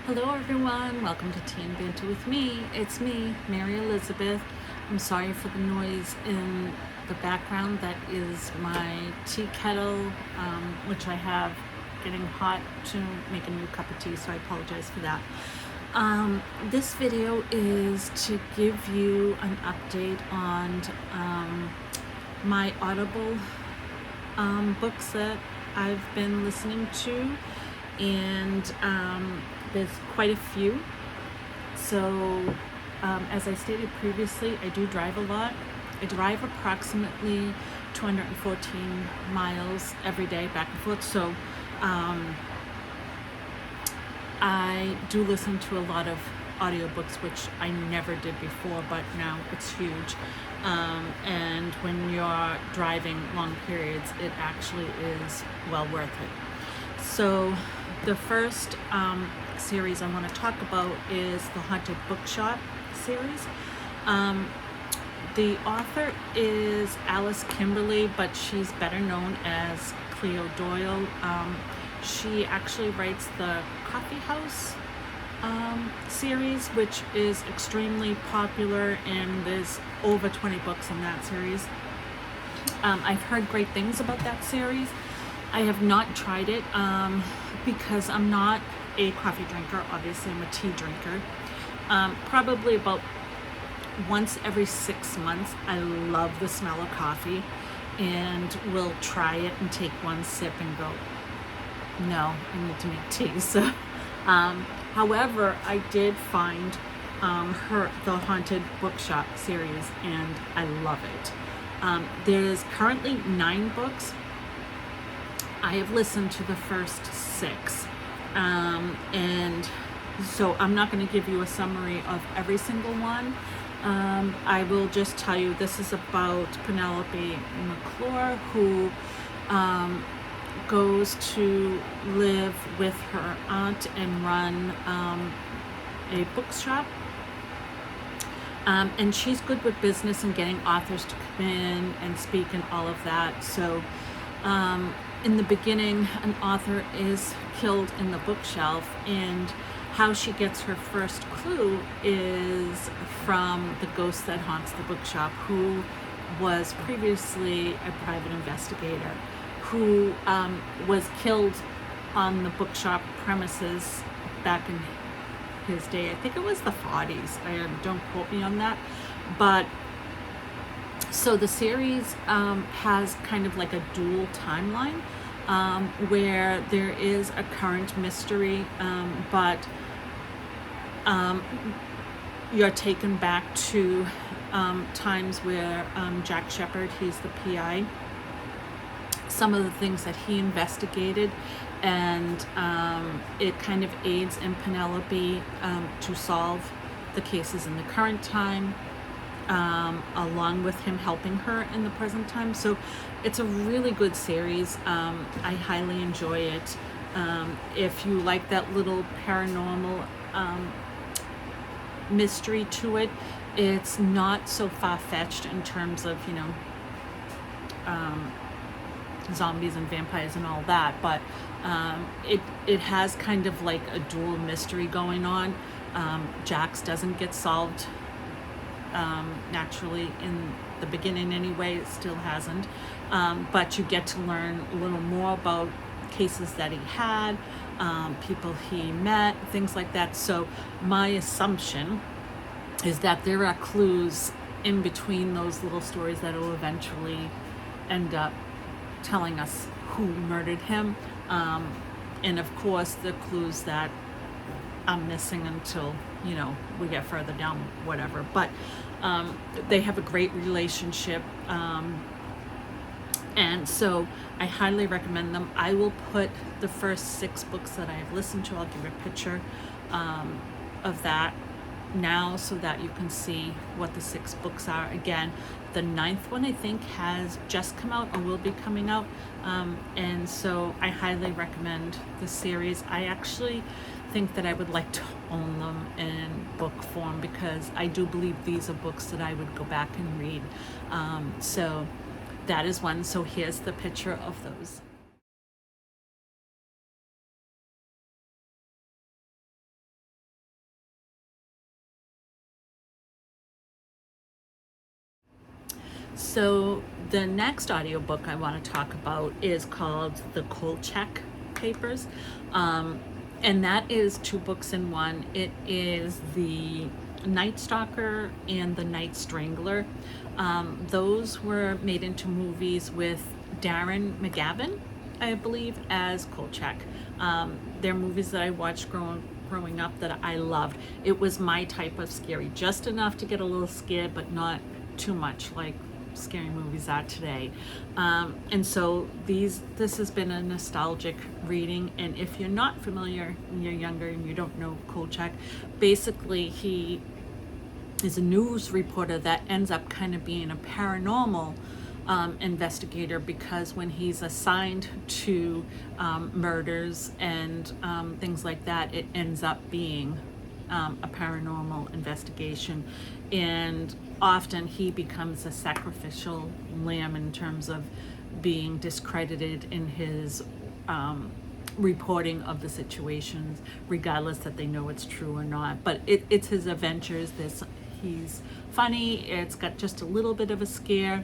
Hello everyone, welcome to Tea and Banter with me. It's me, Mary Elizabeth. I'm sorry for the noise in the background. That is my tea kettle, which I have getting hot to make a new cup of tea, so I apologize for that. This video is to give you an update on my Audible books that I've been listening to, and there's quite a few. So as I stated previously, I do drive a lot. I drive approximately 214 miles every day back and forth, so I do listen to a lot of audiobooks, which I never did before, but now it's huge. And when you're driving long periods, it actually is well worth it. So the first series I want to talk about is the Haunted Bookshop series. The author is Alice Kimberly, but she's better known as Cleo Doyle. She actually writes the Coffee House series, which is extremely popular, and there's over 20 books in that series. I've heard great things about that series. I have not tried it because I'm not a coffee drinker. Obviously, I'm a tea drinker. Probably about once every 6 months, I love the smell of coffee and will try it and take one sip and go, no, I need to make tea. So, however, I did find the Haunted Bookshop series, and I love it. There's currently 9 books. I have listened to the first 6, and so I'm not going to give you a summary of every single one. I will just tell you this is about Penelope McClure, who goes to live with her aunt and run a bookshop. And she's good with business and getting authors to come in and speak and all of that. So in the beginning, an author is killed in the bookshelf, and how she gets her first clue is from the ghost that haunts the bookshop, who was previously a private investigator who was killed on the bookshop premises back in his day. I think it was the 40s. Don't quote me on that. But so the series has kind of like a dual timeline where there is a current mystery, but you're taken back to times where Jack Shepherd, he's the PI, some of the things that he investigated, and it kind of aids in Penelope to solve the cases in the current time, along with him helping her in the present time. So it's a really good series. I highly enjoy it. If you like that little paranormal mystery to it, it's not so far-fetched in terms of, zombies and vampires and all that, but it has kind of like a dual mystery going on. Jack's doesn't get solved naturally in the beginning anyway. It still hasn't, but you get to learn a little more about cases that he had, people he met, things like that. So my assumption is that there are clues in between those little stories that will eventually end up telling us who murdered him, and of course the clues that I'm missing until we get further down, whatever. But they have a great relationship, and so I highly recommend them. I will put the first 6 books that I have listened to, I'll give you a picture of that now so that you can see what the 6 books are. Again, the 9th one I think has just come out or will be coming out, and so I highly recommend the series. I actually think that I would like to own them in book form, because I do believe these are books that I would go back and read. So that is one. So here's the picture of those. So the next audiobook I want to talk about is called The Kolchak Papers. And that is two books in one. It is The Night Stalker and The Night Strangler. Those were made into movies with Darren McGavin, I believe, as Kolchak. They're movies that I watched growing up that I loved. It was my type of scary, just enough to get a little scared, but not too much like scary movies are today. And so this has been a nostalgic reading. And if you're not familiar and you're younger and you don't know Kolchak, basically he is a news reporter that ends up kind of being a paranormal investigator, because when he's assigned to murders and things like that, it ends up being a paranormal investigation. And often he becomes a sacrificial lamb in terms of being discredited in his reporting of the situations, regardless that they know it's true or not. But it's his adventures. He's funny. It's got just a little bit of a scare.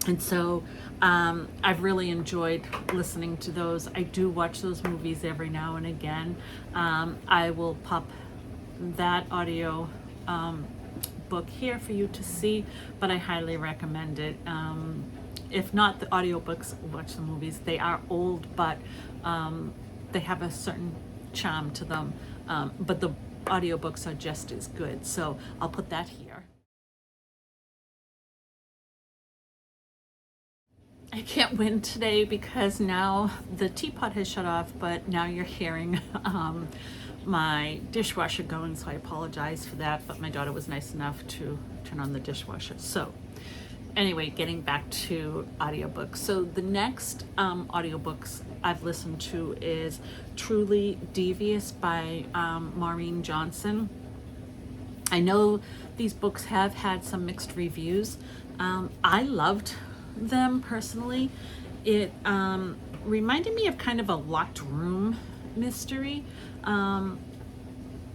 And so I've really enjoyed listening to those. I do watch those movies every now and again. I will pop that audio book here for you to see, but I highly recommend it. If not the audiobooks, watch the movies. They are old, but they have a certain charm to them. But the audiobooks are just as good. So I'll put that here. I can't win today because now the teapot has shut off, but now you're hearing my dishwasher going, so I apologize for that, but my daughter was nice enough to turn on the dishwasher. So anyway, getting back to audiobooks. So the next audiobooks I've listened to is Truly Devious by Maureen Johnson. I know these books have had some mixed reviews. I loved them personally. It reminded me of kind of a locked room mystery.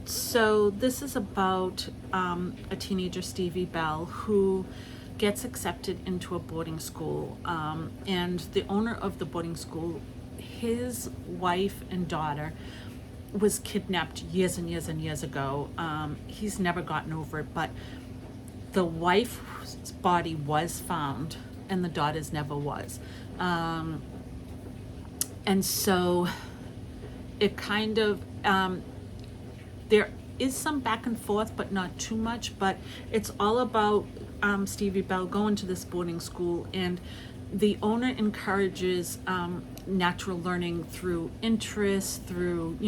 So this is about a teenager, Stevie Bell, who gets accepted into a boarding school, and the owner of the boarding school, his wife and daughter was kidnapped years and years and years ago. He's never gotten over it, but the wife's body was found and the daughter's never was. And so it kind of, there is some back and forth, but not too much, but it's all about Stevie Bell going to this boarding school, and the owner encourages natural learning through interest, through,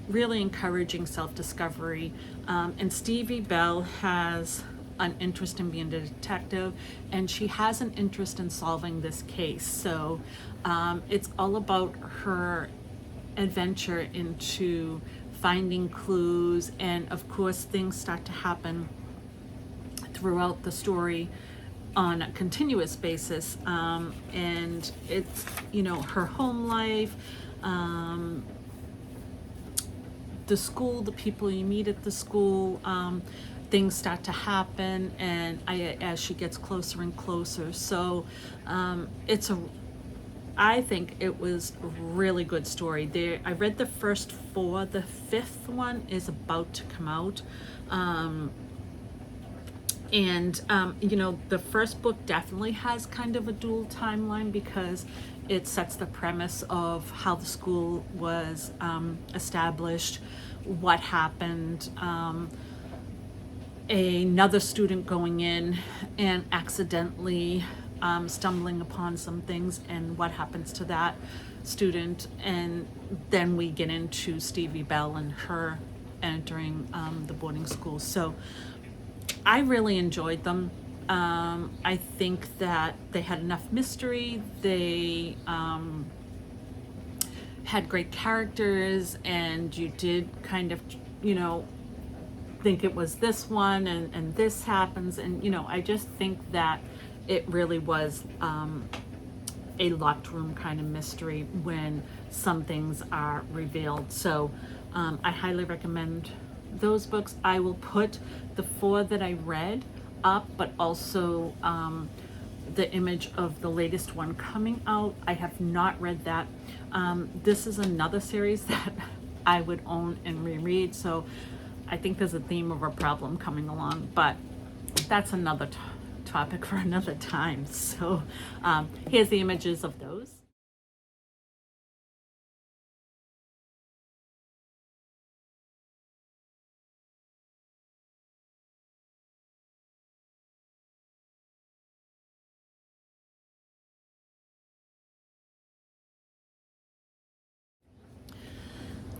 really encouraging self-discovery. And Stevie Bell has an interest in being a detective, and she has an interest in solving this case. So it's all about her adventure into finding clues, and of course things start to happen throughout the story on a continuous basis, and it's her home life, the school, the people you meet at the school, things start to happen, and as she gets closer and closer. So I think it was a really good story. I read the first 4. The 5th one is about to come out. The first book definitely has kind of a dual timeline, because it sets the premise of how the school was established, what happened, another student going in and accidentally stumbling upon some things, and what happens to that student. And then we get into Stevie Bell and her entering the boarding school. So I really enjoyed them. I think that they had enough mystery. They had great characters, and you did kind of, think it was this one, and this happens. And, I just think that it really was a locked room kind of mystery when some things are revealed. So I highly recommend those books. I will put the 4 that I read up, but also the image of the latest one coming out. I have not read that. This is another series that I would own and reread, so I think there's a theme of a problem coming along, but that's another topic for another time. So here's the images of those.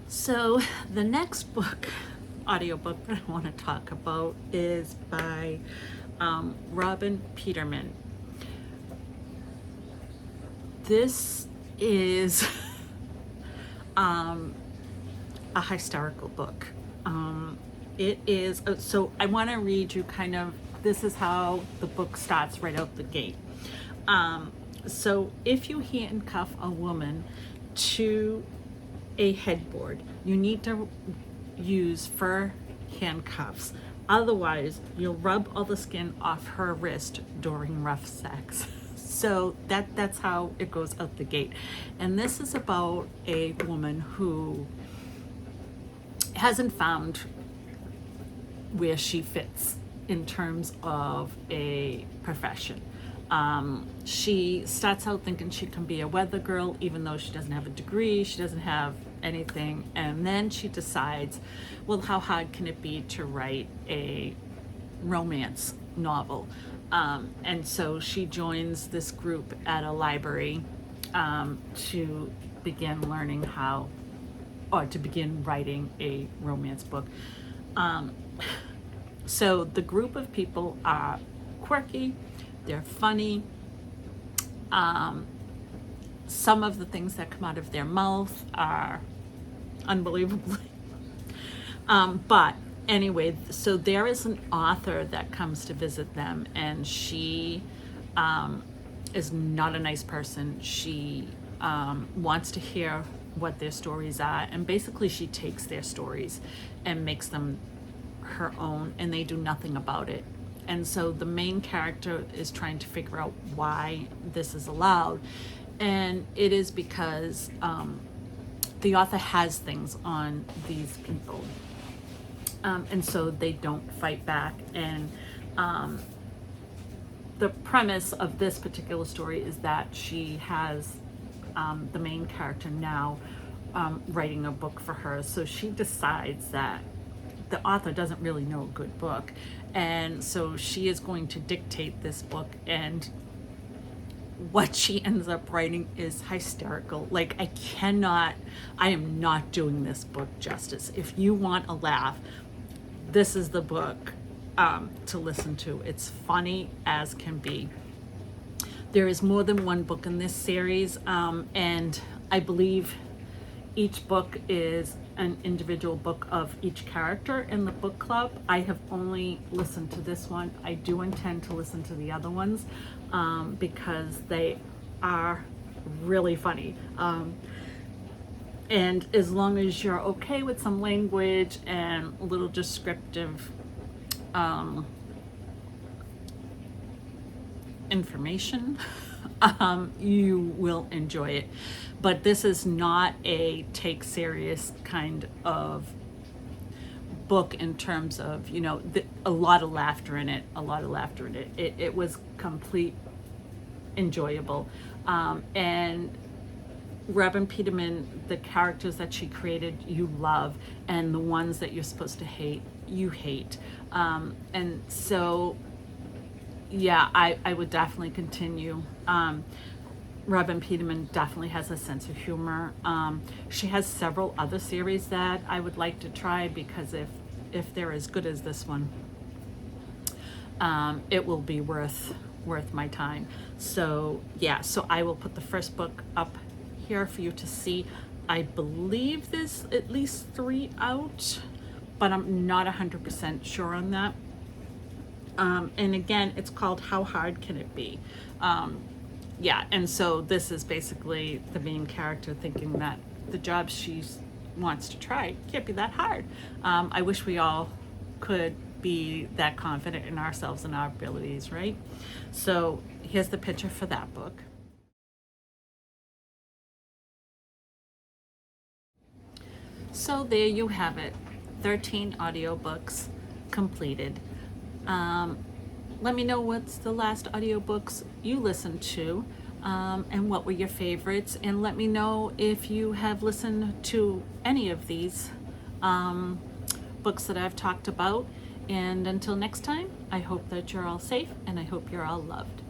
So the next book, audiobook that I want to talk about is by Robin Peterman. This is a hysterical book. It is, so I want to read you kind of, this is how the book starts right out the gate. So if you handcuff a woman to a headboard, you need to use fur handcuffs. Otherwise, you'll rub all the skin off her wrist during rough sex. So that's how it goes out the gate. And this is about a woman who hasn't found where she fits in terms of a profession. She starts out thinking she can be a weather girl, even though she doesn't have a degree, she doesn't have anything. And then she decides, well, how hard can it be to write a romance novel? And so she joins this group at a library to begin learning how, or to begin writing a romance book. So the group of people are quirky, they're funny. Some of the things that come out of their mouth are unbelievably. But anyway, so there is an author that comes to visit them, and she is not a nice person. She wants to hear what their stories are, and basically she takes their stories and makes them her own, and they do nothing about it. And so the main character is trying to figure out why this is allowed, and it is because the author has things on these people, and so they don't fight back. And the premise of this particular story is that she has the main character now writing a book for her. So she decides that the author doesn't really know a good book, and so she is going to dictate this book, and what she ends up writing is hysterical. Like, I am not doing this book justice. If you want a laugh, this is the book to listen to. It's funny as can be. There is more than one book in this series, and I believe each book is an individual book of each character in the book club. I have only listened to this one. I do intend to listen to the other ones because they are really funny. And as long as you're okay with some language and a little descriptive information, you will enjoy it. But this is not a take serious kind of book in terms of, a lot of laughter in it, It was complete enjoyable. And Robin Peterman, the characters that she created, you love, and the ones that you're supposed to hate, you hate. And so, yeah, I would definitely continue. Robin Peterman definitely has a sense of humor. She has several other series that I would like to try, because if they're as good as this one, it will be worth my time. So yeah, so I will put the first book up here for you to see. I believe there's at least 3 out, but I'm not 100% sure on that. And again, it's called How Hard Can It Be? Yeah, and so this is basically the main character thinking that the job she wants to try can't be that hard. I wish we all could be that confident in ourselves and our abilities, right? So here's the picture for that book. So there you have it, 13 audiobooks completed. Let me know what's the last audiobooks you listened to, and what were your favorites, and let me know if you have listened to any of these books that I've talked about. And until next time, I hope that you're all safe and I hope you're all loved.